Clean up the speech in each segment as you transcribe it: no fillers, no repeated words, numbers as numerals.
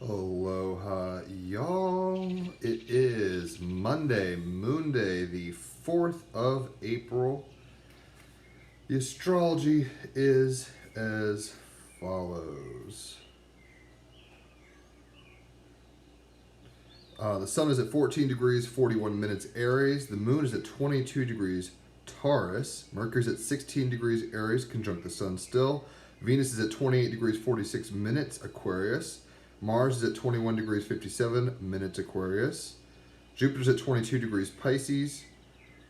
Aloha, y'all. It is Monday, Moon Day, the 4th of April. The astrology is as follows. The sun is at 14 degrees, 41 minutes Aries. The moon is at 22 degrees Taurus. Mercury is at 16 degrees Aries, conjunct the sun still. Venus is at 28 degrees, 46 minutes Aquarius. Mars is at 21 degrees 57 minutes Aquarius. Jupiter's at 22 degrees Pisces.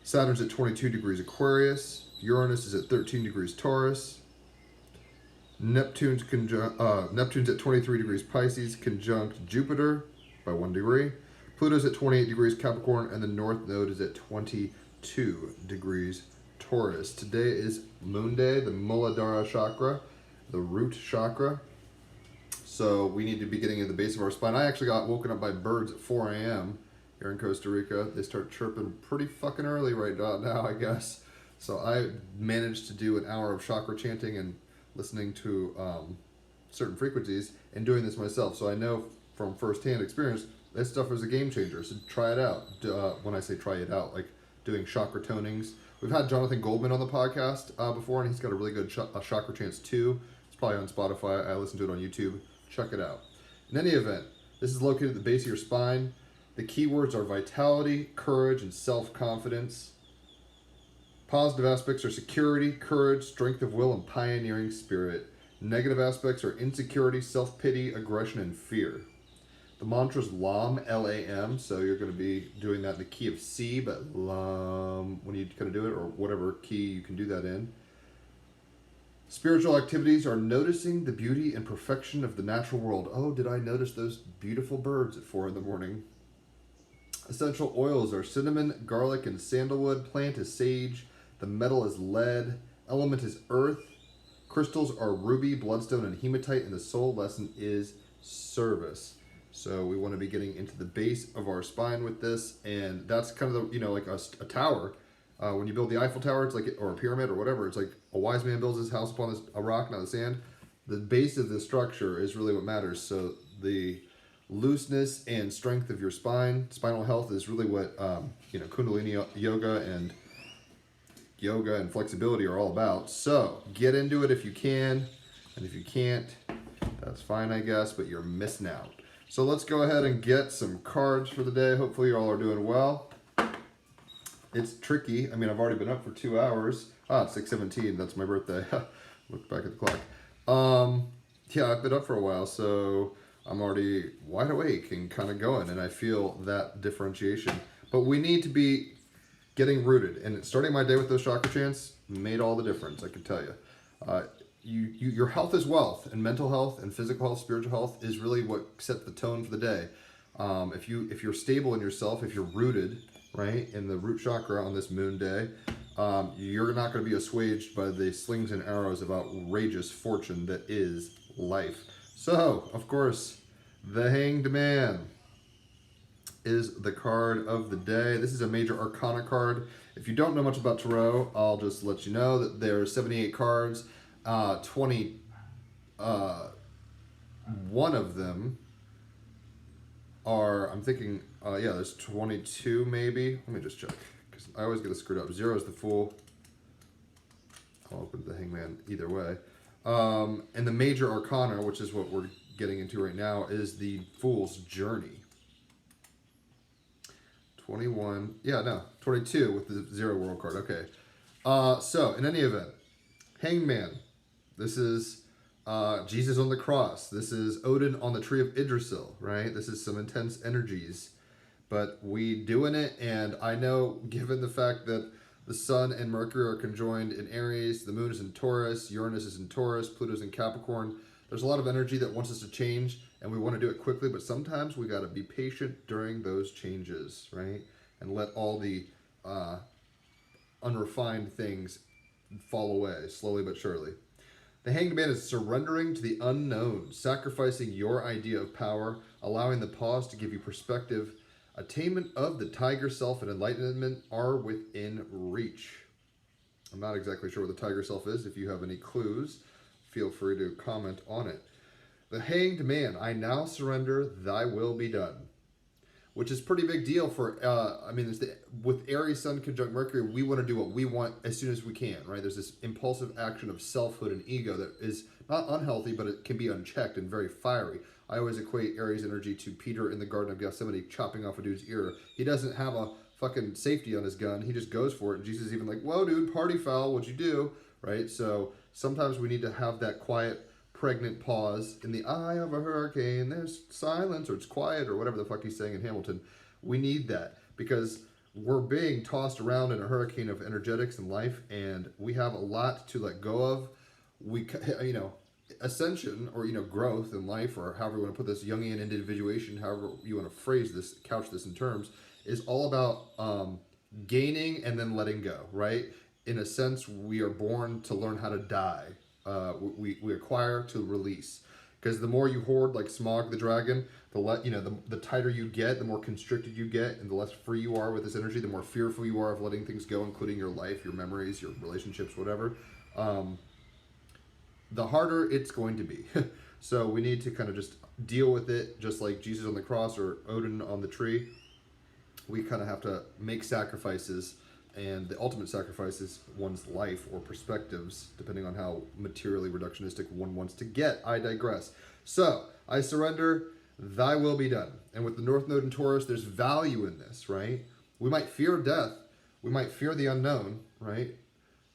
Saturn's at 22 degrees Aquarius. Uranus is at 13 degrees Taurus. Neptune's at 23 degrees Pisces, conjunct Jupiter by 1 degree. Pluto's at 28 degrees Capricorn, and the North Node is at 22 degrees Taurus. Today is Moon Day, the Muladhara chakra, the root chakra. So we need to be getting in the base of our spine. I actually got woken up by birds at 4 a.m. here in Costa Rica. They start chirping pretty fucking early right now, I guess. So I managed to do an hour of chakra chanting and listening to certain frequencies and doing this myself. So I know from firsthand experience, this stuff is a game changer. So try it out. When I say try it out, like doing chakra tonings. We've had Jonathan Goldman on the podcast before, and he's got a really good chakra chants too. It's probably on Spotify. I listen to it on YouTube. Check it out. In any event, this is located at the base of your spine. The keywords are vitality, courage, and self-confidence. Positive aspects are security, courage, strength of will, and pioneering spirit. Negative aspects are insecurity, self-pity, aggression, and fear. The mantra is LAM, L-A-M, so you're going to be doing that in the key of C, but LAM when you kind of do it, or whatever key you can do that in. Spiritual activities are noticing the beauty and perfection of the natural world. Oh, did I notice those beautiful birds at 4 in the morning? Essential oils are cinnamon, garlic, and sandalwood. Plant is sage. The metal is lead. Element is earth. Crystals are ruby, bloodstone, and hematite. And the soul lesson is service. So we want to be getting into the base of our spine with this. And that's kind of the, like a tower. When you build the Eiffel Tower, it's like, or a pyramid or whatever, it's like a wise man builds his house upon a rock, not the sand. The base of the structure is really what matters. So the looseness and strength of your spine, spinal health is really what, Kundalini yoga and flexibility are all about. So get into it if you can. And if you can't, that's fine, I guess, but you're missing out. So let's go ahead and get some cards for the day. Hopefully you all are doing well. It's tricky. I mean, I've already been up for 2 hours. It's 6:17. That's my birthday. Look back at the clock. Yeah, I've been up for a while, so I'm already wide awake and kind of going, and I feel that differentiation. But we need to be getting rooted, and starting my day with those chakra chants made all the difference, I can tell you. Your health is wealth, and mental health and physical health, spiritual health is really what sets the tone for the day. If you're stable in yourself, if you're rooted, right, in the root chakra on this moon day, you're not going to be assuaged by the slings and arrows of outrageous fortune that is life. So, of course, the Hanged Man is the card of the day. This is a major arcana card. If you don't know much about tarot, I'll just let you know that there are 78 cards. 21 of them are, I'm thinking, there's 22 maybe. Let me just check, because I always get it screwed up. 0 is the Fool. I'll open the Hangman either way. And the major arcana, which is what we're getting into right now, is the Fool's Journey. 22 with the 0 world card. Okay. So, in any event, Hangman. This is Jesus on the cross. This is Odin on the tree of Yggdrasil, right? This is some intense energies. But we doing it, and I know, given the fact that the Sun and Mercury are conjoined in Aries, the Moon is in Taurus, Uranus is in Taurus, Pluto's in Capricorn, there's a lot of energy that wants us to change, and we want to do it quickly, but sometimes we got to be patient during those changes, right? And let all the unrefined things fall away, slowly but surely. The Hanged Man is surrendering to the unknown, sacrificing your idea of power, allowing the pause to give you perspective. Attainment of the tiger self and enlightenment are within reach. I'm not exactly sure what the tiger self is. If you have any clues, feel free to comment on it. The Hanged Man, I now surrender, thy will be done. Which is a pretty big deal for, with Aries Sun conjunct Mercury, we want to do what we want as soon as we can, right? There's this impulsive action of selfhood and ego that is not unhealthy, but it can be unchecked and very fiery. I always equate Aries energy to Peter in the Garden of Gethsemane chopping off a dude's ear. He doesn't have a fucking safety on his gun. He just goes for it. And Jesus is even like, whoa, dude, party foul, what'd you do? Right? So sometimes we need to have that quiet, pregnant pause. In the eye of a hurricane, there's silence, or it's quiet, or whatever the fuck he's saying in Hamilton. We need that because we're being tossed around in a hurricane of energetics and life, and we have a lot to let go of. We, ascension, or growth in life, or however you want to put this, Jungian individuation, however you want to phrase this, couch this in terms, is all about gaining and then letting go, right? In a sense, we are born to learn how to die. We acquire to release, because the more you hoard, like Smog the dragon, the tighter you get, the more constricted you get, and the less free you are with this energy, the more fearful you are of letting things go, including your life, your memories, your relationships, whatever. The harder it's going to be. So we need to kind of just deal with it, just like Jesus on the cross or Odin on the tree. We kind of have to make sacrifices. And the ultimate sacrifice is one's life or perspectives, depending on how materially reductionistic one wants to get. I digress. So, I surrender, thy will be done. And with the North Node in Taurus, there's value in this, right? We might fear death. We might fear the unknown, right?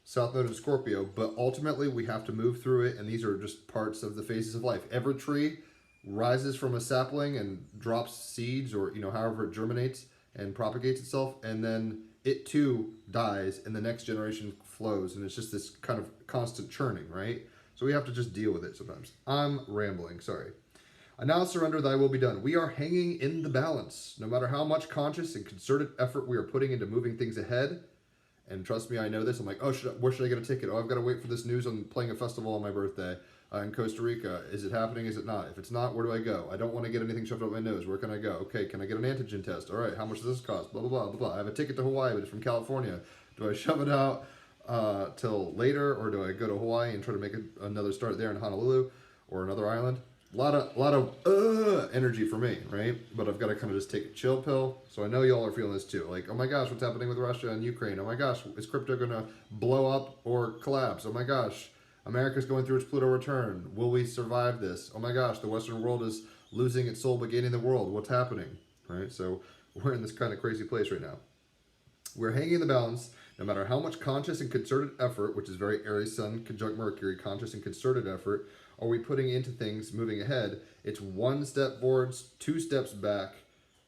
South Node in Scorpio. But ultimately, we have to move through it. And these are just parts of the phases of life. Every tree rises from a sapling and drops seeds, or, however it germinates and propagates itself. And then it too dies, and the next generation flows, and it's just this kind of constant churning, right? So we have to just deal with it sometimes. I'm rambling, sorry. I now surrender, thy will be done. We are hanging in the balance. No matter how much conscious and concerted effort we are putting into moving things ahead, and trust me, I know this, I'm like, where should I get a ticket? Oh, I've got to wait for this news on playing a festival on my birthday in Costa Rica. Is it happening? Is it not? If it's not, where do I go? I don't want to get anything shoved up my nose. Where can I go? Okay, can I get an antigen test? All right, how much does this cost? Blah, blah, blah, blah, blah. I have a ticket to Hawaii, but it's from California. Do I shove it out till later, or do I go to Hawaii and try to make another start there in Honolulu or another island? A lot of energy for me, right? But I've got to kind of just take a chill pill. So I know y'all are feeling this too. Like, oh my gosh, what's happening with Russia and Ukraine? Oh my gosh, is crypto going to blow up or collapse? Oh my gosh, America's going through its Pluto return. Will we survive this? Oh my gosh, the Western world is losing its soul but gaining the world. What's happening? Right? So we're in this kind of crazy place right now. We're hanging in the balance. No matter how much conscious and concerted effort, which is very Aries Sun conjunct Mercury, conscious and concerted effort, are we putting into things moving ahead, it's one step forwards, two steps back,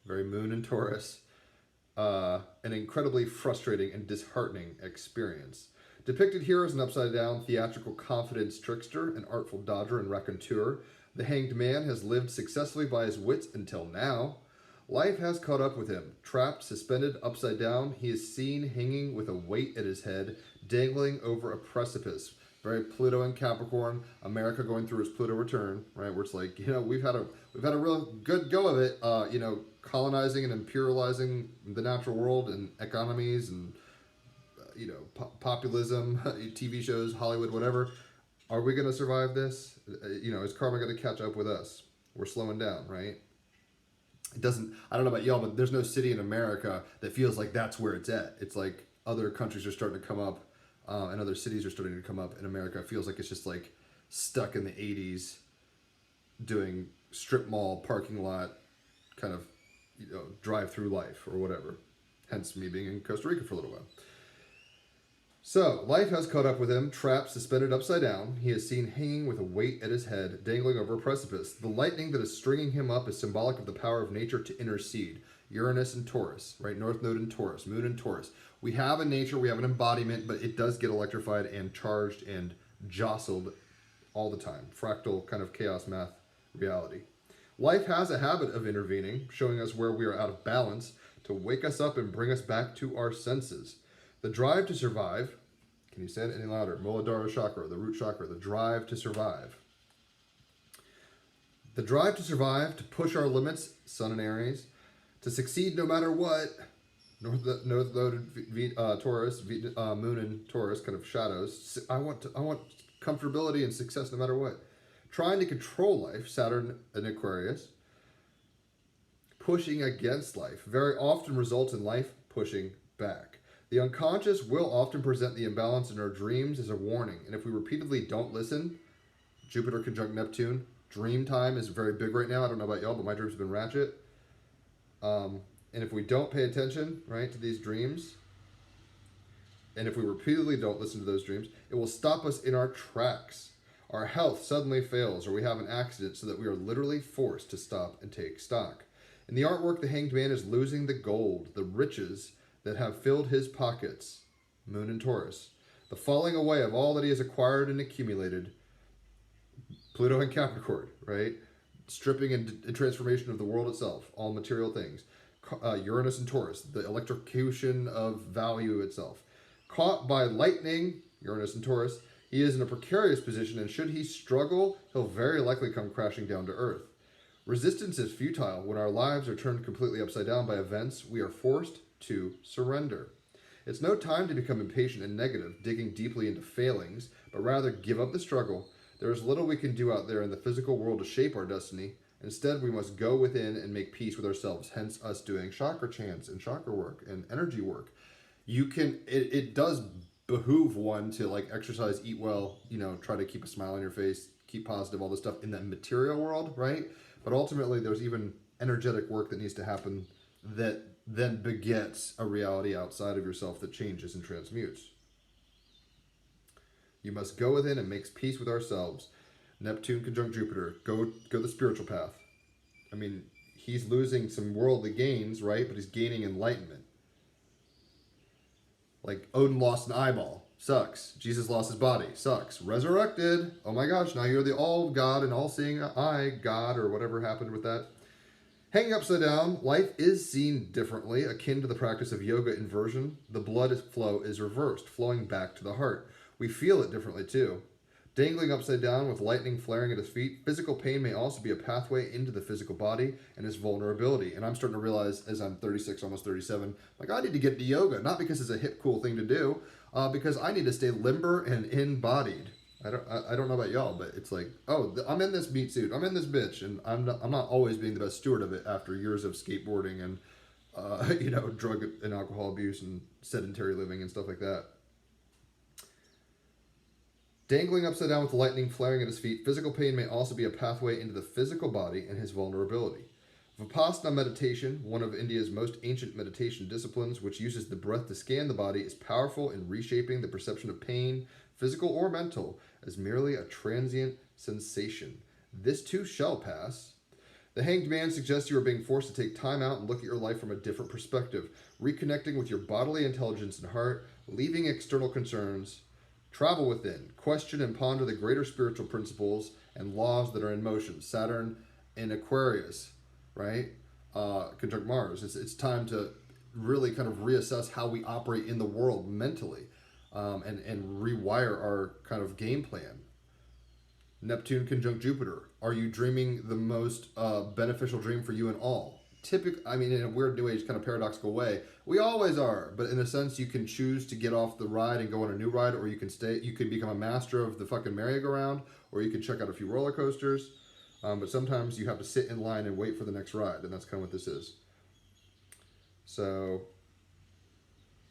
very Moon and Taurus, an incredibly frustrating and disheartening experience. Depicted here as an upside-down, theatrical confidence trickster, an artful dodger and raconteur, the Hanged Man has lived successfully by his wits until now. Life has caught up with him. Trapped, suspended, upside down, he is seen hanging with a weight at his head, dangling over a precipice. Very Pluto and Capricorn, America going through its Pluto return, right? Where it's like, we've had a real good go of it, colonizing and imperializing the natural world and economies and populism, TV shows, Hollywood, whatever. Are we going to survive this? Is karma going to catch up with us? We're slowing down, right? It doesn't, I don't know about y'all, but there's no city in America that feels like that's where it's at. It's like other countries are starting to come up, and other cities are starting to come up, and America feels like it's just like stuck in the 80s doing strip mall parking lot kind of drive-through life or whatever. Hence me being in Costa Rica for a little while. So, life has caught up with him, trapped, suspended upside down. He is seen hanging with a weight at his head, dangling over a precipice. The lightning that is stringing him up is symbolic of the power of nature to intercede. Uranus and Taurus, right? North Node in Taurus, Moon in Taurus. We have a nature, we have an embodiment, but it does get electrified and charged and jostled all the time. Fractal kind of chaos math reality. Life has a habit of intervening, showing us where we are out of balance, to wake us up and bring us back to our senses. The drive to survive, can you say it any louder? Muladhara chakra, the root chakra, the drive to survive. The drive to survive, to push our limits, Sun and Aries, to succeed no matter what, North Node Taurus, Moon and Taurus, kind of shadows. I want comfortability and success no matter what. trying to control life, Saturn in Aquarius, pushing against life, very often results in life pushing back. The unconscious will often present the imbalance in our dreams as a warning, and if we repeatedly don't listen, Jupiter conjunct Neptune, dream time is very big right now. I don't know about y'all, but my dreams have been ratchet. And if we don't pay attention, right, to these dreams, and if we repeatedly don't listen to those dreams, it will stop us in our tracks. Our health suddenly fails, or we have an accident so that we are literally forced to stop and take stock. In the artwork, the Hanged Man is losing the gold, the riches that have filled his pockets, Moon in Taurus. The falling away of all that he has acquired and accumulated, Pluto in Capricorn, right? Stripping and transformation of the world itself, all material things. Uranus and Taurus, the electrocution of value itself. Caught by lightning, Uranus and Taurus, he is in a precarious position, and should he struggle, he'll very likely come crashing down to earth. Resistance is futile. When our lives are turned completely upside down by events, we are forced to surrender. It's no time to become impatient and negative, digging deeply into failings, but rather give up the struggle. There is little we can do out there in the physical world to shape our destiny. Instead, we must go within and make peace with ourselves, hence us doing chakra chants and chakra work and energy work. It does behoove one to like exercise, eat well, try to keep a smile on your face, keep positive, all this stuff in the material world, right? But ultimately, there's even energetic work that needs to happen that then begets a reality outside of yourself that changes and transmutes. You must go within and make peace with ourselves. Neptune conjunct Jupiter. Go the spiritual path. I mean, he's losing some worldly gains, right? But he's gaining enlightenment. Like Odin lost an eyeball. Sucks. Jesus lost his body. Sucks. Resurrected. Oh my gosh, now you're the all God and all-seeing eye God, or whatever happened with that. Hanging upside down, life is seen differently, akin to the practice of yoga inversion. The blood flow is reversed, flowing back to the heart. We feel it differently too. Dangling upside down with lightning flaring at his feet, physical pain may also be a pathway into the physical body and its vulnerability. And I'm starting to realize, as I'm 36, almost 37, like I need to get into yoga, not because it's a hip, cool thing to do, because I need to stay limber and embodied. I don't know about y'all, but it's like, I'm in this meat suit, I'm in this bitch, and I'm not always being the best steward of it after years of skateboarding and drug and alcohol abuse and sedentary living and stuff like that. Dangling upside down with lightning flaring at his feet, physical pain may also be a pathway into the physical body and his vulnerability. Vipassana meditation, one of India's most ancient meditation disciplines, which uses the breath to scan the body, is powerful in reshaping the perception of pain, physical or mental, as merely a transient sensation. This too shall pass. The Hanged Man suggests you are being forced to take time out and look at your life from a different perspective, reconnecting with your bodily intelligence and heart, leaving external concerns. Travel within, question and ponder the greater spiritual principles and laws that are in motion. Saturn in Aquarius, right? Conjunct Mars. It's time to really kind of reassess how we operate in the world mentally, and rewire our kind of game plan. Neptune conjunct Jupiter. Are you dreaming the most beneficial dream for you and all? In a weird new age kind of paradoxical way, we always are, but in a sense you can choose to get off the ride and go on a new ride, or you can stay, you could become a master of the fucking merry-go-round, or you can check out a few roller coasters, but sometimes you have to sit in line and wait for the next ride, and that's kind of what this is. So,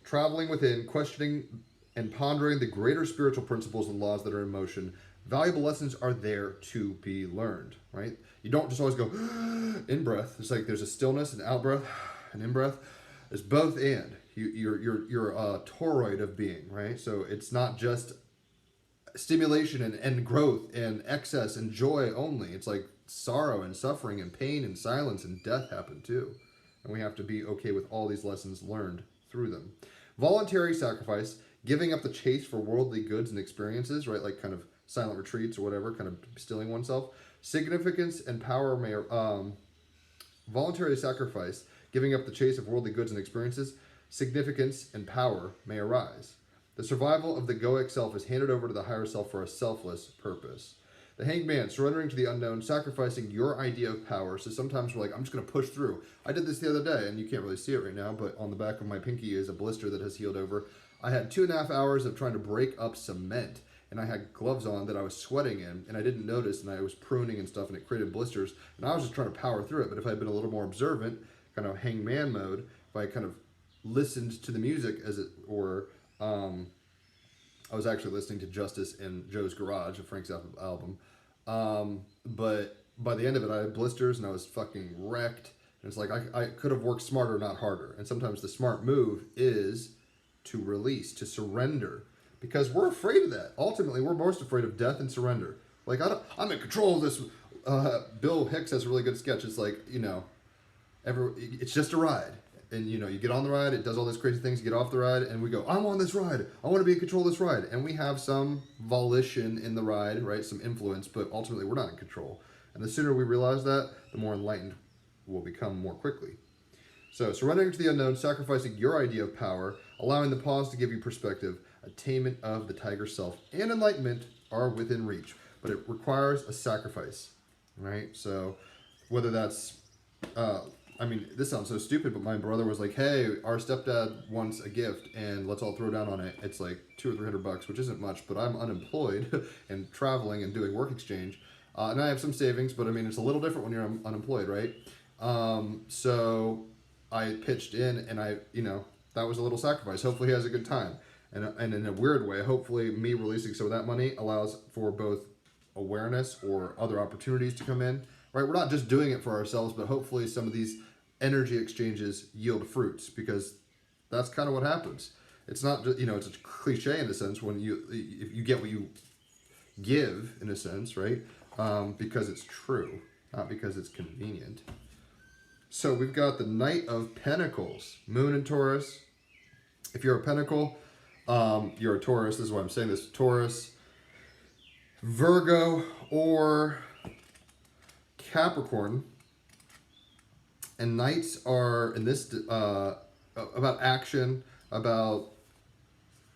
traveling within, questioning and pondering the greater spiritual principles and laws that are in motion. Valuable lessons are there to be learned, right? You don't just always go in breath. It's like there's a stillness, an out breath, an in breath. It's both and. You're a toroid of being, right? So it's not just stimulation and growth and excess and joy only. It's like sorrow and suffering and pain and silence and death happen too. And we have to be okay with all these lessons learned through them. Voluntary sacrifice, giving up the chase for worldly goods and experiences, right? Like kind of silent retreats or whatever, kind of stilling oneself. Significance and power may voluntary sacrifice, giving up the chase of worldly goods and experiences, significance and power may arise. The survival of the egoic self is handed over to the higher self for a selfless purpose. The Hanged Man, surrendering to the unknown, sacrificing your idea of power. So sometimes we're like, I'm just going to push through. I did this the other day, and you can't really see it right now, but on the back of my pinky is a blister that has healed over. I had 2.5 hours of trying to break up cement. and I had gloves on that I was sweating in, and I didn't notice, and I was pruning and stuff, and it created blisters, and I was just trying to power through it. But if I had been a little more observant, kind of hangman mode, if I kind of listened to the music as it, or I was actually listening to Justice in Joe's Garage, a Frank Zappa album, but by the end of it, I had blisters, and I was fucking wrecked. And it's like, I could have worked smarter, not harder. And sometimes the smart move is to release, to surrender, because we're afraid of that. Ultimately, we're most afraid of death and surrender. Like, I'm in control of this. Bill Hicks has a really good sketch. It's like, it's just a ride. And, you get on the ride, it does all these crazy things, you get off the ride, and we go, I'm on this ride. I want to be in control of this ride. And we have some volition in the ride, right? Some influence, but ultimately we're not in control. And the sooner we realize that, the more enlightened we'll become more quickly. So, surrendering to the unknown, sacrificing your idea of power, allowing the pause to give you perspective, attainment of the tiger self, and enlightenment are within reach. But it requires a sacrifice, right? So, whether that's, this sounds so stupid, but my brother was like, hey, our stepdad wants a gift, and let's all throw down on it. It's like $200 or $300, which isn't much, but I'm unemployed and traveling and doing work exchange. And I have some savings, but it's a little different when you're unemployed, right? So I pitched in, and that was a little sacrifice. Hopefully he has a good time. And in a weird way, hopefully me releasing some of that money allows for both awareness or other opportunities to come in, right? We're not just doing it for ourselves, but hopefully some of these energy exchanges yield fruits, because that's kind of what happens. It's not just, it's a cliche in a sense when if you get what you give, in a sense, right? Because it's true, not because it's convenient. So we've got the Knight of Pentacles, Moon in Taurus. If you're a Pentacle, you're a Taurus. This is why I'm saying this. Taurus, Virgo, or Capricorn. And Knights are, in this, about action, about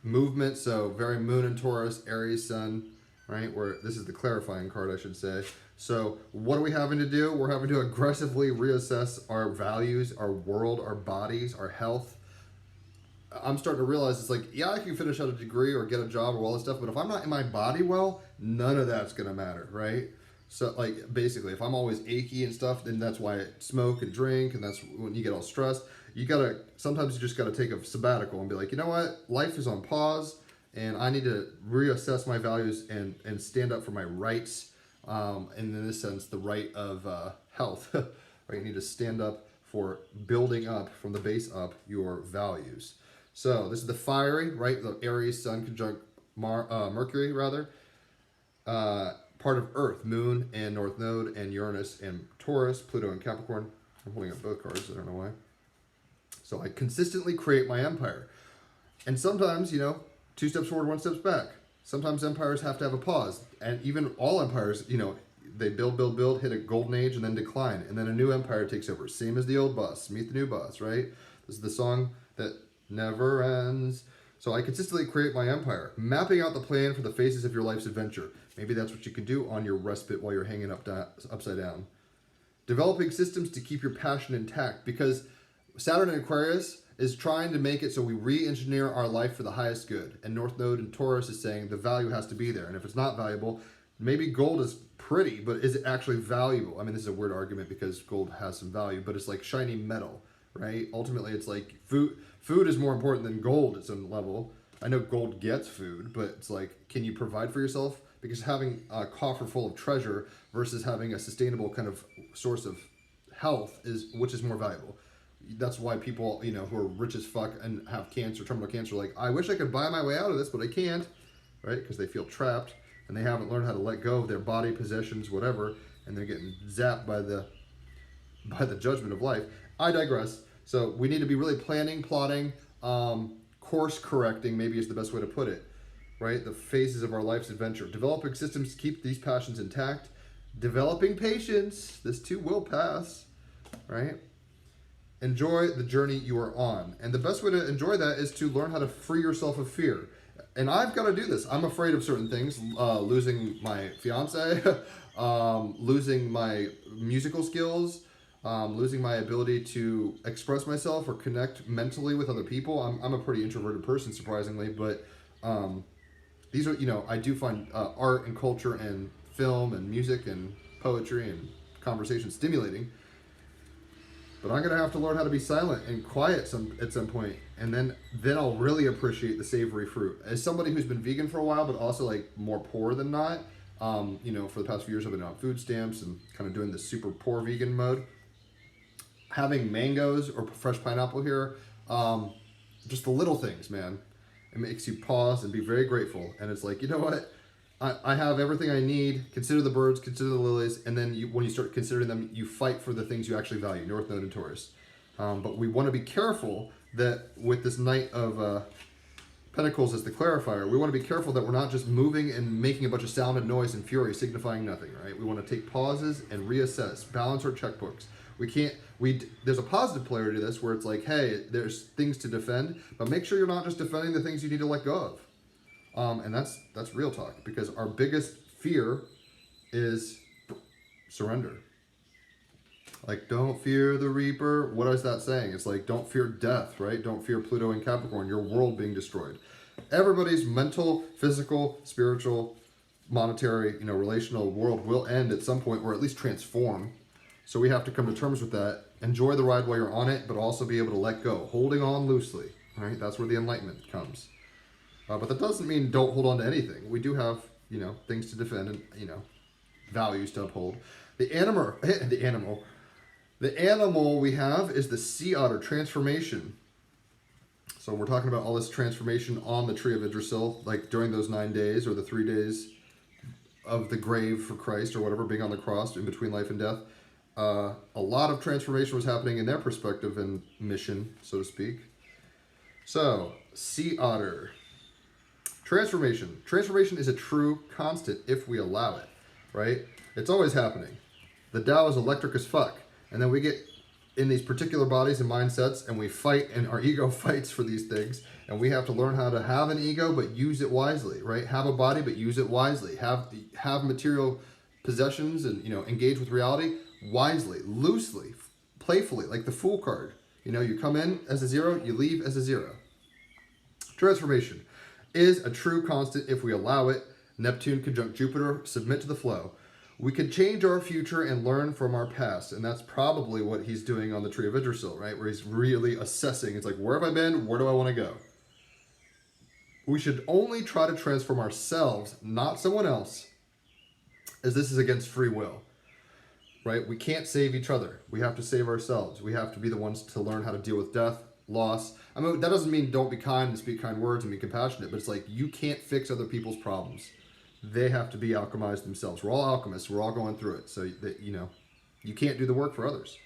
movement. So very Moon in Taurus, Aries, Sun, right? Where this is the clarifying card, I should say. So what are we having to do? We're having to aggressively reassess our values, our world, our bodies, our health. I'm starting to realize it's like, yeah, I can finish out a degree or get a job or all this stuff, but if I'm not in my body well, none of that's going to matter, right? So, like, basically, if I'm always achy and stuff, then that's why I smoke and drink, and that's when you get all stressed. Sometimes you just got to take a sabbatical and be like, you know what? Life is on pause, and I need to reassess my values and stand up for my rights. And in this sense, the right of health, right? You need to stand up for building up from the base up your values. So this is the fiery, right? The Aries Sun conjunct Mercury, rather. Part of Earth, Moon and North Node, and Uranus and Taurus, Pluto and Capricorn. I'm holding up both cards, I don't know why. So I consistently create my empire. And sometimes, 2 steps forward, 1 step back. Sometimes empires have to have a pause. And even all empires, they build, hit a golden age, and then decline. And then a new empire takes over. Same as the old boss. Meet the new boss, right? This is the song that never ends. So I consistently create my empire. Mapping out the plan for the phases of your life's adventure. Maybe that's what you can do on your respite while you're hanging upside down. Developing systems to keep your passion intact. Because Saturn in Aquarius is trying to make it so we re-engineer our life for the highest good. And North Node in Taurus is saying the value has to be there. And if it's not valuable, maybe gold is pretty, but is it actually valuable? I mean, this is a weird argument because gold has some value, but it's like shiny metal, right? Ultimately, it's like food is more important than gold at some level. I know gold gets food, but it's like, can you provide for yourself? Because having a coffer full of treasure versus having a sustainable kind of source of health which is more valuable. That's why people, who are rich as fuck and have cancer, terminal cancer, like, I wish I could buy my way out of this, but I can't, right? Because they feel trapped and they haven't learned how to let go of their body, possessions, whatever, and they're getting zapped by the judgment of life. I digress. So we need to be really planning, plotting, course correcting, maybe is the best way to put it, right? The phases of our life's adventure. Developing systems to keep these passions intact. Developing patience. This too will pass, right? Enjoy the journey you are on. And the best way to enjoy that is to learn how to free yourself of fear. And I've got to do this. I'm afraid of certain things. Losing my fiance, losing my musical skills, losing my ability to express myself or connect mentally with other people. I'm a pretty introverted person, surprisingly, but these are, I do find art and culture and film and music and poetry and conversation stimulating. But I'm gonna have to learn how to be silent and quiet at some point, and then I'll really appreciate the savory fruit. As somebody who's been vegan for a while, but also like more poor than not, for the past few years I've been on food stamps and kind of doing this super poor vegan mode. Having mangoes or fresh pineapple here, just the little things, man, it makes you pause and be very grateful. And it's like, you know what? I have everything I need. Consider the birds, consider the lilies, and then when you start considering them, you fight for the things you actually value, North Node and Taurus. But we want to be careful that with this Knight of Pentacles as the clarifier, we want to be careful that we're not just moving and making a bunch of sound and noise and fury signifying nothing, right? We want to take pauses and reassess, balance our checkbooks. There's a positive polarity to this where it's like, hey, there's things to defend, but make sure you're not just defending the things you need to let go of. And that's real talk, because our biggest fear is surrender. Like, don't fear the Reaper. What is that saying? It's like, don't fear death, right? Don't fear Pluto and Capricorn, your world being destroyed. Everybody's mental, physical, spiritual, monetary, relational world will end at some point, or at least transform. So we have to come to terms with that. Enjoy the ride while you're on it, but also be able to let go. Holding on loosely, right? That's where the enlightenment comes. But that doesn't mean don't hold on to anything. We do have, things to defend and, values to uphold. The animal we have is the sea otter transformation. So we're talking about all this transformation on the tree of Yggdrasil, like during those 9 days or the 3 days of the grave for Christ or whatever, being on the cross in between life and death. A lot of transformation was happening in their perspective and mission, so to speak. So, sea otter. Transformation. Transformation is a true constant if we allow it, right? It's always happening. The Tao is electric as fuck. And then we get in these particular bodies and mindsets and we fight, and our ego fights for these things. And we have to learn how to have an ego but use it wisely, right? Have a body but use it wisely. Have material possessions and, engage with reality wisely, loosely, playfully, like the Fool card. You come in as a 0, you leave as a 0. Transformation is a true constant if we allow it. Neptune conjunct Jupiter, submit to the flow. We can change our future and learn from our past, and that's probably what he's doing on the tree of Yggdrasil, right? Where he's really assessing. It's like, where have I been? Where do I want to go? We should only try to transform ourselves, not someone else, as this is against free will, right? We can't save each other. We have to save ourselves. We have to be the ones to learn how to deal with death, loss. I mean, that doesn't mean don't be kind and speak kind words and be compassionate, but it's like you can't fix other people's problems. They have to be alchemized themselves. We're all alchemists. We're all going through it. So that, you can't do the work for others.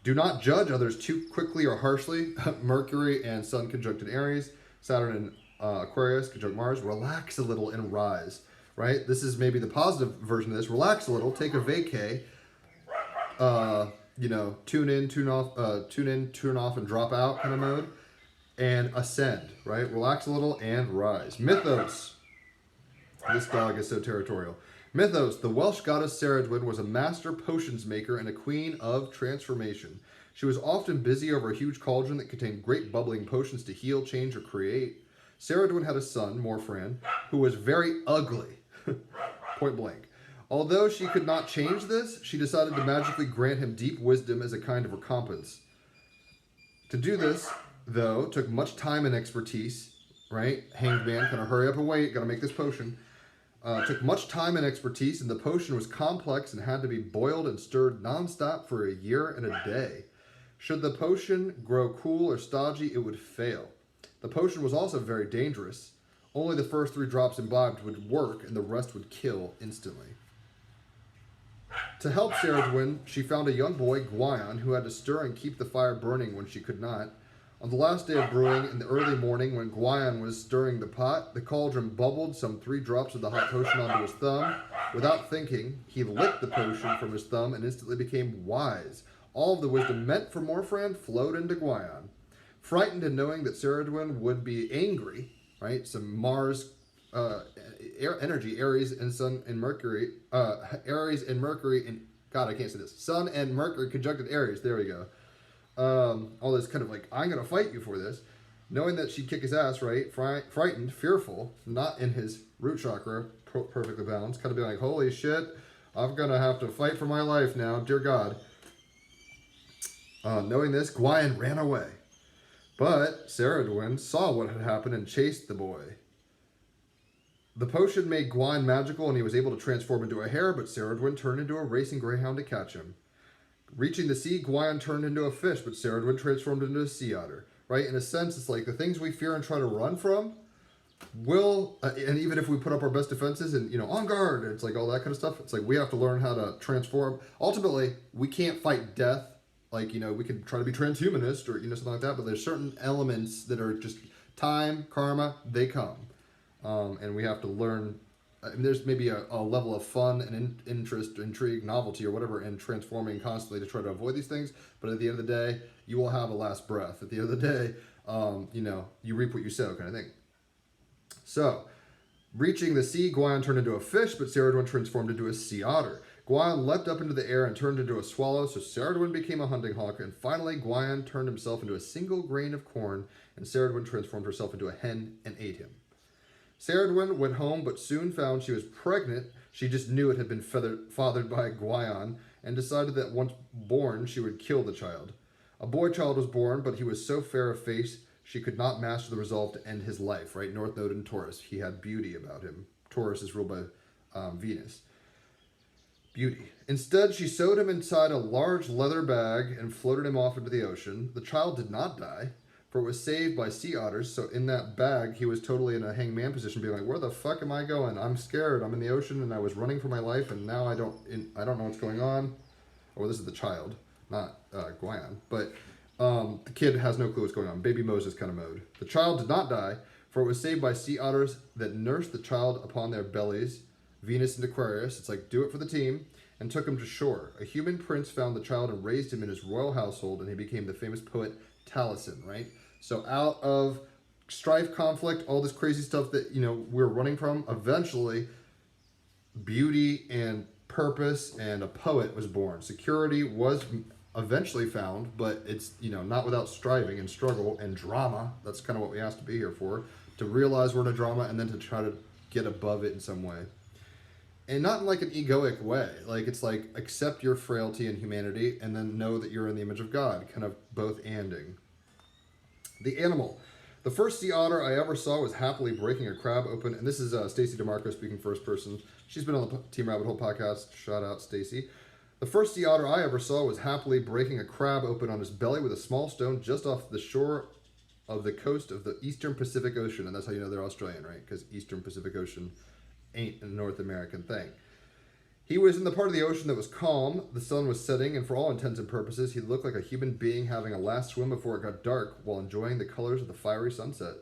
Do not judge others too quickly or harshly. Mercury and Sun conjunct in Aries. Saturn and Aquarius conjunct Mars. Relax a little and rise, right? This is maybe the positive version of this. Relax a little. Take a vacay. Tune in, tune off, and drop out kind of mode, and ascend, right? Relax a little and rise. Mythos. This dog is so territorial. Mythos. The Welsh goddess Ceridwen was a master potions maker and a queen of transformation. She was often busy over a huge cauldron that contained great bubbling potions to heal, change, or create. Ceridwen had a son, Morfran, who was very ugly. Point blank. Although she could not change this, she decided to magically grant him deep wisdom as a kind of recompense. To do this, though, took much time and expertise, right? Hanged man, kind of hurry up and wait, gotta make this potion. Took much time and expertise, and the potion was complex and had to be boiled and stirred nonstop for a year and a day. Should the potion grow cool or stodgy, it would fail. The potion was also very dangerous. Only the first 3 drops imbibed would work, and the rest would kill instantly. To help Ceridwen, she found a young boy, Gwion, who had to stir and keep the fire burning when she could not. On the last day of brewing, in the early morning, when Gwion was stirring the pot, the cauldron bubbled some 3 drops of the hot potion onto his thumb. Without thinking, he licked the potion from his thumb and instantly became wise. All of the wisdom meant for Morfran flowed into Gwion. Frightened and knowing that Ceridwen would be angry, right? Some Mars energy, Aries and Sun and Mercury, Aries and Mercury, and God, I can't say this. Sun and Mercury conjuncted Aries. There we go. All this kind of like, I'm going to fight you for this. Knowing that she'd kick his ass, right? Frightened, fearful, not in his root chakra, perfectly balanced, kind of being like, holy shit, I'm going to have to fight for my life now, dear God. Knowing this, Gwion ran away. But Ceridwen saw what had happened and chased the boy. The potion made Gwion magical and he was able to transform into a hare, but Ceridwen turned into a racing greyhound to catch him. Reaching the sea, Gwion turned into a fish, but Ceridwen transformed into a sea otter. Right? In a sense, it's like the things we fear and try to run from will, and even if we put up our best defenses and, on guard, it's like all that kind of stuff. It's like we have to learn how to transform. Ultimately, we can't fight death. Like, we could try to be transhumanist or, something like that, but there's certain elements that are just time, karma, they come. And we have to learn. There's maybe a level of fun and interest, intrigue, novelty, or whatever in transforming constantly to try to avoid these things. But at the end of the day, you will have a last breath. At the end of the day, you reap what you sow, kind of thing. So, reaching the sea, Gwion turned into a fish, but Ceridwen transformed into a sea otter. Gwion leapt up into the air and turned into a swallow, so Ceridwen became a hunting hawk, and finally Gwion turned himself into a single grain of corn, and Ceridwen transformed herself into a hen and ate him. Ceridwen went home, but soon found she was pregnant. She just knew it had been fathered by Gwion, and decided that once born, she would kill the child. A boy child was born, but he was so fair of face, she could not master the resolve to end his life, right? North Node in Taurus. He had beauty about him. Taurus is ruled by Venus. Beauty. Instead, she sewed him inside a large leather bag and floated him off into the ocean. The child did not die, for it was saved by sea otters, so in that bag, he was totally in a hangman position, being like, where the fuck am I going? I'm scared. I'm in the ocean, and I was running for my life, and now I don't know what's going on. Oh, this is the child, not Gwion. But the kid has no clue what's going on. Baby Moses kind of mode. The child did not die, for it was saved by sea otters that nursed the child upon their bellies, Venus and Aquarius. It's like, do it for the team. And took him to shore. A human prince found the child and raised him in his royal household, and he became the famous poet Taliesin, right? So out of strife, conflict, all this crazy stuff that, we're running from, eventually beauty and purpose and a poet was born. Security was eventually found, but it's, not without striving and struggle and drama. That's kind of what we asked to be here for, to realize we're in a drama and then to try to get above it in some way. And not in like an egoic way. Like, it's like, accept your frailty and humanity and then know that you're in the image of God. Kind of both anding. The animal. The first sea otter I ever saw was happily breaking a crab open. And this is Stacey DeMarco speaking first person. She's been on the Team Rabbit Hole podcast. Shout out, Stacey. The first sea otter I ever saw was happily breaking a crab open on his belly with a small stone just off the shore of the coast of the Eastern Pacific Ocean. And that's how you know they're Australian, right? Because Eastern Pacific Ocean ain't a North American thing. He was in the part of the ocean that was calm. The sun was setting, and for all intents and purposes, he looked like a human being having a last swim before it got dark while enjoying the colors of the fiery sunset.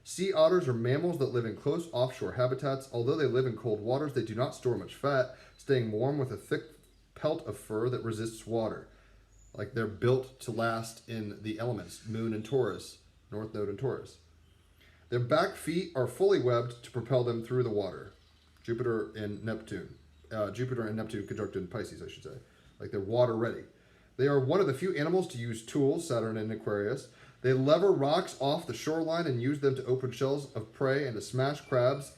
Sea otters are mammals that live in close offshore habitats. Although they live in cold waters, they do not store much fat, staying warm with a thick pelt of fur that resists water. Like, they're built to last in the elements, Moon and Taurus, North Node and Taurus. Their back feet are fully webbed to propel them through the water. Jupiter and Neptune conjunct in Pisces, I should say. Like, they're water ready. They are one of the few animals to use tools, Saturn and Aquarius. They lever rocks off the shoreline and use them to open shells of prey and to smash crabs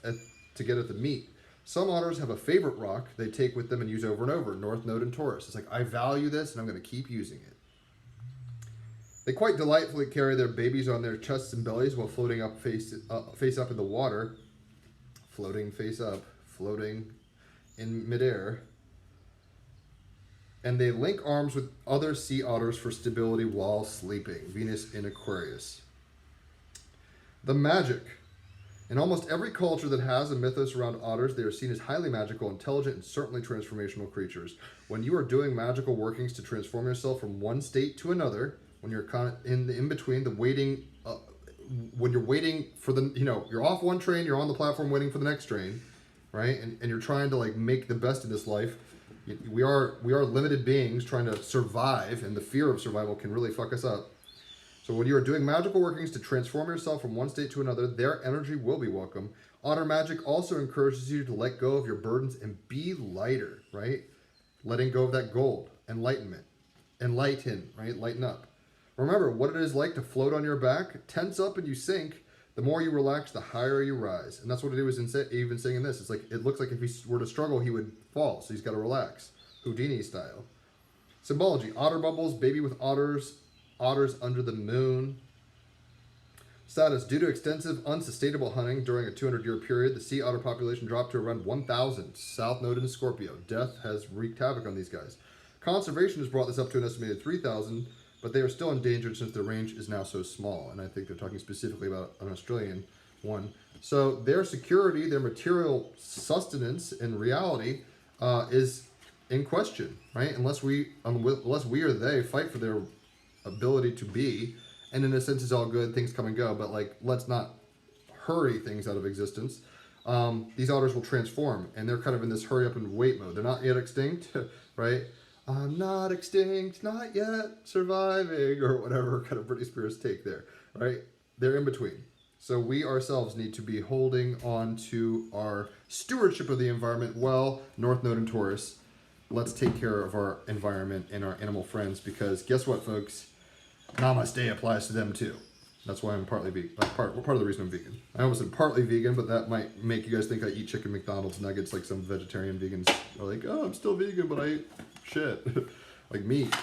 to get at the meat. Some otters have a favorite rock they take with them and use over and over, North Node and Taurus. It's like, I value this and I'm going to keep using it. They quite delightfully carry their babies on their chests and bellies while floating up face up in the water. Floating face up. Floating in midair. And they link arms with other sea otters for stability while sleeping. Venus in Aquarius. The magic. In almost every culture that has a mythos around otters, they are seen as highly magical, intelligent, and certainly transformational creatures. When you are doing magical workings to transform yourself from one state to another, when you're kind of in between the waiting, when you're waiting for the, you're off one train, you're on the platform waiting for the next train, right? And you're trying to like make the best of this life. We are limited beings trying to survive, and the fear of survival can really fuck us up. So when you are doing magical workings to transform yourself from one state to another, their energy will be welcome. Otter magic also encourages you to let go of your burdens and be lighter, right? Letting go of that gold, enlightenment, enlighten, right? Lighten up. Remember what it is like to float on your back. Tense up and you sink. The more you relax, the higher you rise. And that's what it was even saying in this. It's like, it looks like if he were to struggle, he would fall. So he's got to relax. Houdini style. Symbology. Otter bubbles, baby with otters. Otters under the moon. Status. Due to extensive, unsustainable hunting during a 200-year period, the sea otter population dropped to around 1,000. South Node in Scorpio. Death has wreaked havoc on these guys. Conservation has brought this up to an estimated 3,000. But they are still endangered since their range is now so small. And I think they're talking specifically about an Australian one. So their security, their material sustenance in reality is in question, right? Unless we or they fight for their ability to be. And in a sense, it's all good. Things come and go. But like, let's not hurry things out of existence. These otters will transform. And they're kind of in this hurry up and wait mode. They're not yet extinct, right? I'm not extinct, not yet surviving, or whatever kind of Britney Spears take there, right? They're in between. So we ourselves need to be holding on to our stewardship of the environment well. North Node and Taurus, let's take care of our environment and our animal friends, because guess what, folks? Namaste applies to them too. That's why I'm partly vegan. Part of the reason I'm vegan. I almost said partly vegan, but that might make you guys think I eat chicken McDonald's nuggets like some vegetarian vegans are like, oh, I'm still vegan, but I eat shit. Like meat.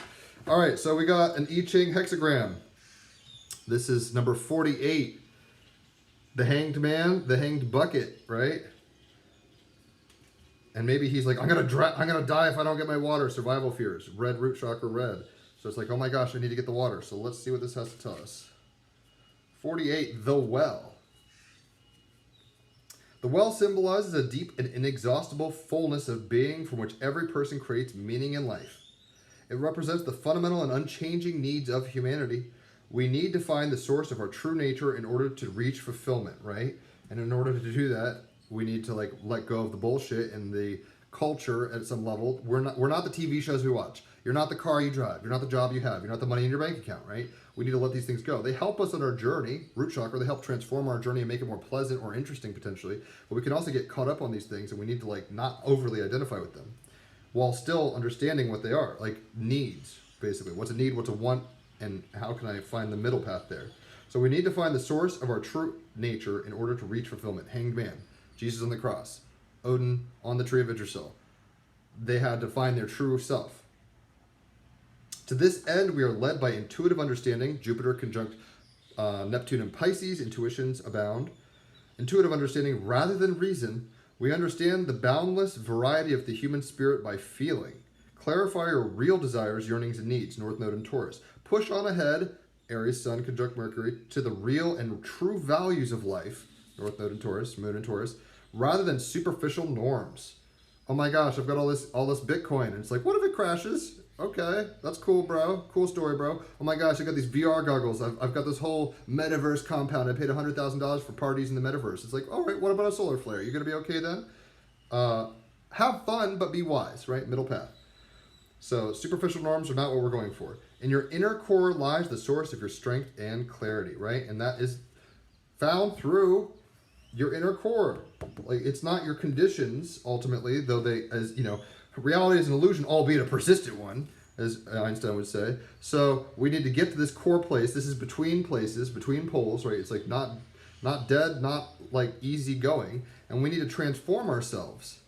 All right, so we got an I Ching hexagram. This is number 48. The hanged man, the hanged bucket, right? And maybe he's like, I'm gonna die if I don't get my water. Survival fears. Red root chakra, red. So it's like, oh my gosh, I need to get the water. So let's see what this has to tell us. 48, the well. The well symbolizes a deep and inexhaustible fullness of being from which every person creates meaning in life. It represents the fundamental and unchanging needs of humanity. We need to find the source of our true nature in order to reach fulfillment, right? And in order to do that, we need to like let go of the bullshit and the culture at some level. We're not the TV shows we watch. You're not the car you drive. You're not the job you have. You're not the money in your bank account, right? We need to let these things go. They help us on our journey, root chakra. They help transform our journey and make it more pleasant or interesting potentially. But we can also get caught up on these things, and we need to like not overly identify with them while still understanding what they are, like needs, basically. What's a need, what's a want, and how can I find the middle path there? So we need to find the source of our true nature in order to reach fulfillment. Hanged man, Jesus on the cross, Odin on the tree of Yggdrasil. They had to find their true self. To this end, we are led by intuitive understanding. Jupiter conjunct Neptune and Pisces, intuitions abound. Intuitive understanding rather than reason. We understand the boundless variety of the human spirit by feeling. Clarify your real desires, yearnings, and needs. North Node and Taurus. Push on ahead. Aries, Sun conjunct Mercury, to the real and true values of life. North Node and Taurus, Moon and Taurus, rather than superficial norms. Oh my gosh, I've got all this Bitcoin, and it's like, what if it crashes? Okay, that's cool, bro. Cool story, bro. Oh my gosh, I got these VR goggles. I've got this whole metaverse compound. I paid $100,000 for parties in the metaverse. It's like, all right, what about a solar flare? You're gonna be okay then? Have fun, but be wise, right? Middle path. So superficial norms are not what we're going for. In your inner core lies the source of your strength and clarity, right? And that is found through your inner core. Like, it's not your conditions ultimately, though they, as you know, reality is an illusion, albeit a persistent one, as Einstein would say. So we need to get to this core place. This is between places, between poles, right? It's like not dead, not like easy going. And we need to transform ourselves.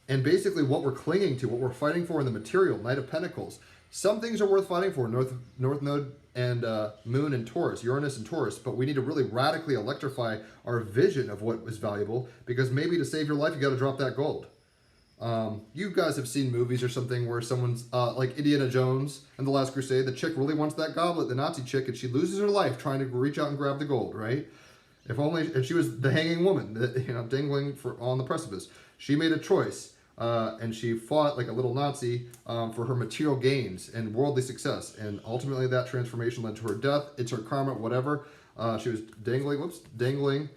And basically what we're clinging to, what we're fighting for in the material, Knight of Pentacles. Some things are worth fighting for, North Node and Moon and Taurus, Uranus and Taurus, but we need to really radically electrify our vision of what is valuable, because maybe to save your life, you got to drop that gold. You guys have seen movies or something where someone's like Indiana Jones and the Last Crusade. The chick really wants that goblet, the Nazi chick, and she loses her life trying to reach out and grab the gold, right? If she was the hanging woman, dangling on the precipice. She made a choice, and she fought like a little Nazi for her material gains and worldly success, and ultimately that transformation led to her death. It's her karma, whatever. She was dangling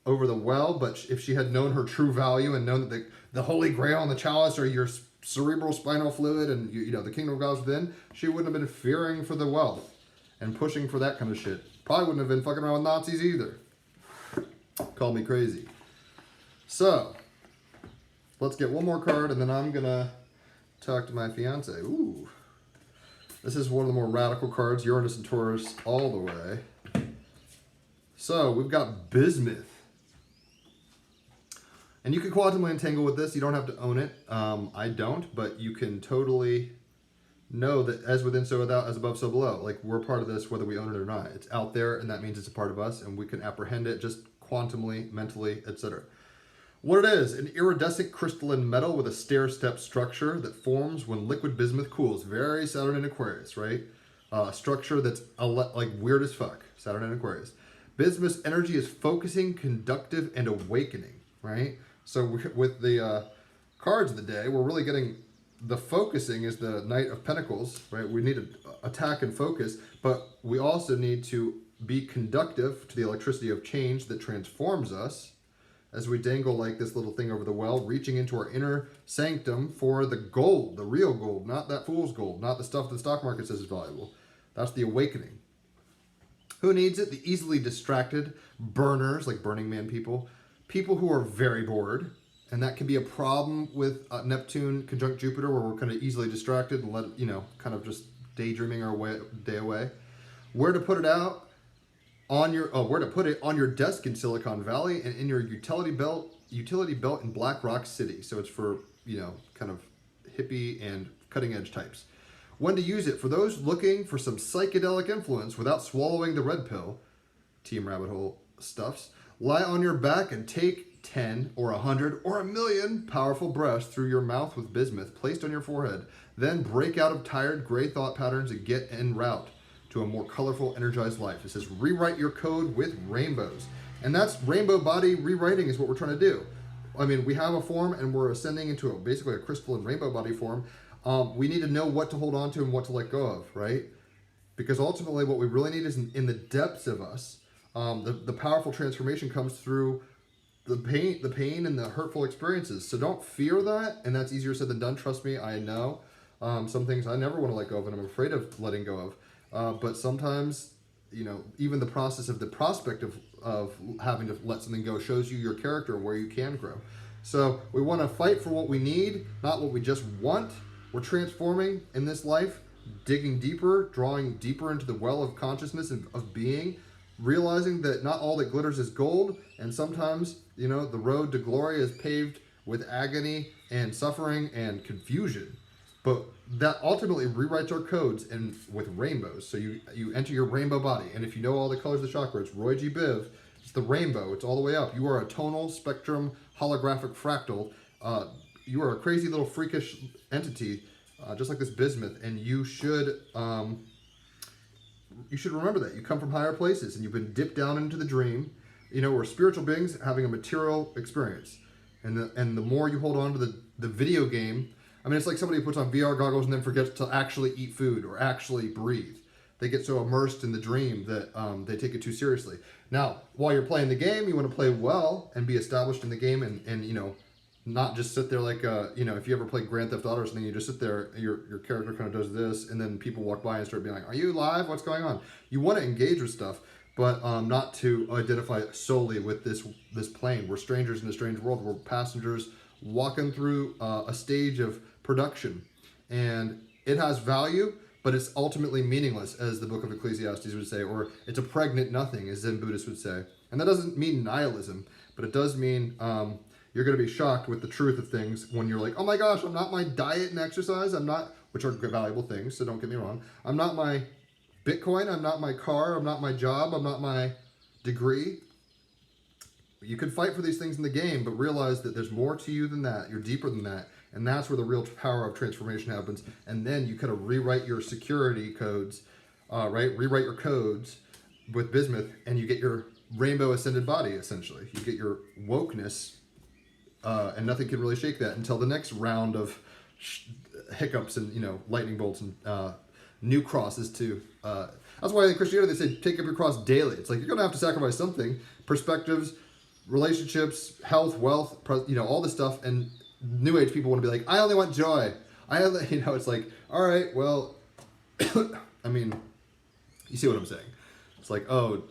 over the well, but if she had known her true value and known that the Holy Grail and the chalice are your cerebral spinal fluid and the kingdom of God within, she wouldn't have been fearing for the wealth and pushing for that kind of shit. Probably wouldn't have been fucking around with Nazis either. Call me crazy. So, let's get one more card and then I'm gonna talk to my fiance. Ooh. This is one of the more radical cards, Uranus and Taurus all the way. So we've got bismuth. And you can quantumly entangle with this. You don't have to own it. I don't, but you can totally know that as within, so without, as above, so below. Like, we're part of this whether we own it or not. It's out there, and that means it's a part of us, and we can apprehend it just quantumly, mentally, etc. What it is, an iridescent crystalline metal with a stair-step structure that forms when liquid bismuth cools. Very Saturn and Aquarius, right? Structure that's like weird as fuck. Saturn and Aquarius. Bismuth's energy is focusing, conductive, and awakening, right? So with the cards of the day, we're really getting the focusing is the Knight of Pentacles, right? We need to attack and focus, but we also need to be conductive to the electricity of change that transforms us as we dangle like this little thing over the well, reaching into our inner sanctum for the gold, the real gold, not that fool's gold, not the stuff the stock market says is valuable. That's the awakening. Who needs it? The easily distracted, burners, like Burning Man people who are very bored, and that can be a problem with Neptune conjunct Jupiter, where we're kind of easily distracted and kind of just daydreaming our day away. Where to put it out? Where to put it? On your desk in Silicon Valley and in your utility belt in Black Rock City. So it's for, kind of hippie and cutting edge types. When to use it? For those looking for some psychedelic influence without swallowing the red pill, TEAMrabbithole stuffs. Lie on your back and take 10 or 100 or 1,000,000 powerful breaths through your mouth with bismuth placed on your forehead. Then break out of tired gray thought patterns and get en route to a more colorful, energized life. It says rewrite your code with rainbows. And that's rainbow body rewriting is what we're trying to do. I mean, we have a form and we're ascending into basically a crystalline rainbow body form. We need to know what to hold on to and what to let go of, right? Because ultimately what we really need is in the depths of us. The powerful transformation comes through the pain and the hurtful experiences. So don't fear that, and that's easier said than done. Trust me, I know. Some things I never want to let go of, and I'm afraid of letting go of. But sometimes, even the process of the prospect of having to let something go shows you your character and where you can grow. So we want to fight for what we need, not what we just want. We're transforming in this life, digging deeper, drawing deeper into the well of consciousness and of being, realizing that not all that glitters is gold, and sometimes, the road to glory is paved with agony and suffering and confusion. But that ultimately rewrites our codes and with rainbows. So you enter your rainbow body, and if you know all the colors of the chakra, it's Roy G. Biv. It's the rainbow. It's all the way up. You are a tonal spectrum holographic fractal. You are a crazy little freakish entity, just like this bismuth, and you should remember that. You come from higher places, and you've been dipped down into the dream. We're spiritual beings having a material experience. And the more you hold on to the video game, I mean, it's like somebody who puts on VR goggles and then forgets to actually eat food or actually breathe. They get so immersed in the dream that they take it too seriously. Now, while you're playing the game, you want to play well and be established in the game and not just sit there like, if you ever play Grand Theft Auto or something, you just sit there, your character kind of does this, and then people walk by and start being like, are you live? What's going on? You want to engage with stuff, but not to identify solely with this plane. We're strangers in a strange world. We're passengers walking through a stage of production, and it has value, but it's ultimately meaningless, as the book of Ecclesiastes would say, or it's a pregnant nothing, as Zen Buddhists would say. And that doesn't mean nihilism, but it does mean you're going to be shocked with the truth of things when you're like, oh my gosh, I'm not my diet and exercise, which are valuable things, so don't get me wrong. I'm not my Bitcoin, I'm not my car, I'm not my job, I'm not my degree. You can fight for these things in the game, but realize that there's more to you than that. You're deeper than that. And that's where the real power of transformation happens. And then you kind of rewrite your security codes, right? Rewrite your codes with bismuth, and you get your rainbow ascended body, essentially. You get your wokeness, and nothing can really shake that until the next round of hiccups and, lightning bolts and new crosses too. That's why in Christianity they say take up your cross daily. It's like you're going to have to sacrifice something. Perspectives, relationships, health, wealth, all this stuff. And New Age people want to be like, I only want joy. It's like, all right, well, I mean, you see what I'm saying. It's like, oh,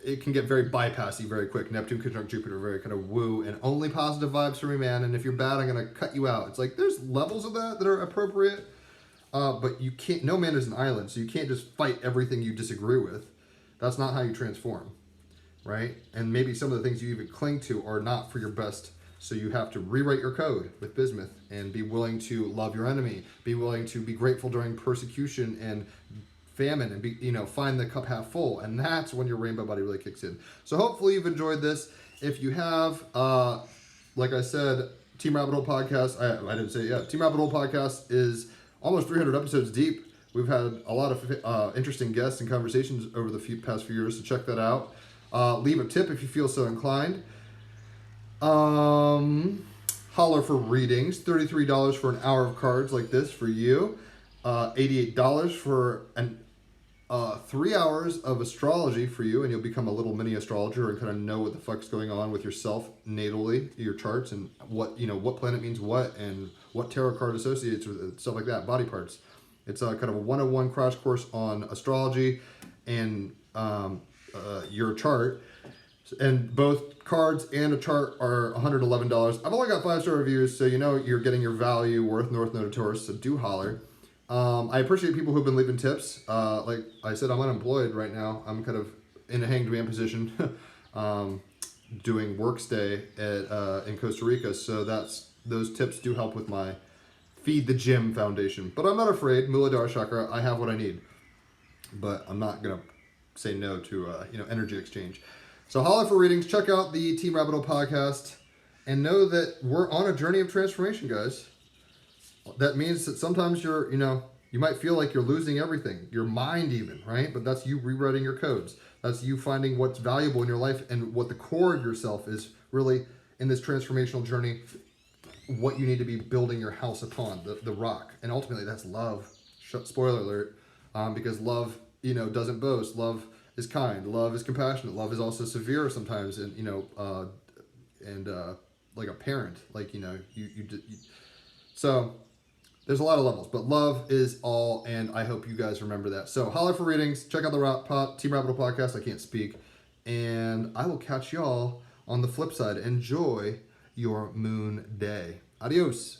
it can get very bypassy very quick. Neptune conjunct Jupiter, very kind of woo, and only positive vibes for me, man. And if you're bad, I'm going to cut you out. It's like, there's levels of that are appropriate. but you can't. No man is an island, so you can't just fight everything you disagree with. That's not how you transform, right? And maybe some of the things you even cling to are not for your best. So you have to rewrite your code with bismuth and be willing to love your enemy, be willing to be grateful during persecution and famine, and be, find the cup half full. And that's when your rainbow body really kicks in. So hopefully you've enjoyed this. If you have, like I said, Team Rabbit Hole podcast, I didn't say it yet. Team Rabbit Hole podcast is almost 300 episodes deep. We've had a lot of interesting guests and conversations over the past few years, so check that out. Leave a tip if you feel so inclined. Holler for readings, $33 for an hour of cards like this for you. $88 for 3 hours of astrology for you, and you'll become a little mini astrologer and kind of know what the fuck's going on with yourself natally, your charts, and what planet means what, and what tarot card associates with it, stuff like that, body parts. It's kind of a 101 crash course on astrology and your chart. And both cards and a chart are $111. I've only got 5-star reviews, so you're getting your value worth, North Node of Taurus, so do holler. I appreciate people who've been leaving tips. Like I said, I'm unemployed right now. I'm kind of in a hanged man position doing work stay in Costa Rica, so those tips do help with my Feed the Gym Foundation. But I'm not afraid. Muladhara Chakra, I have what I need. But I'm not going to say no to energy exchange. So holler for readings. Check out the Team Rabbit Hole podcast. And know that we're on a journey of transformation, guys. That means that sometimes you might feel like you're losing everything. Your mind even, right? But that's you rewriting your codes. That's you finding what's valuable in your life and what the core of yourself is really in this transformational journey. What you need to be building your house upon, the rock. And ultimately that's love. Spoiler alert. Because love, doesn't boast. Love is kind. Love is compassionate. Love is also severe sometimes. And, like a parent, so there's a lot of levels, but love is all. And I hope you guys remember that. So holler for readings. Check out the Team Rabbit Hole podcast. I can't speak. And I will catch y'all on the flip side. Enjoy your moon day. Adios.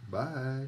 Bye.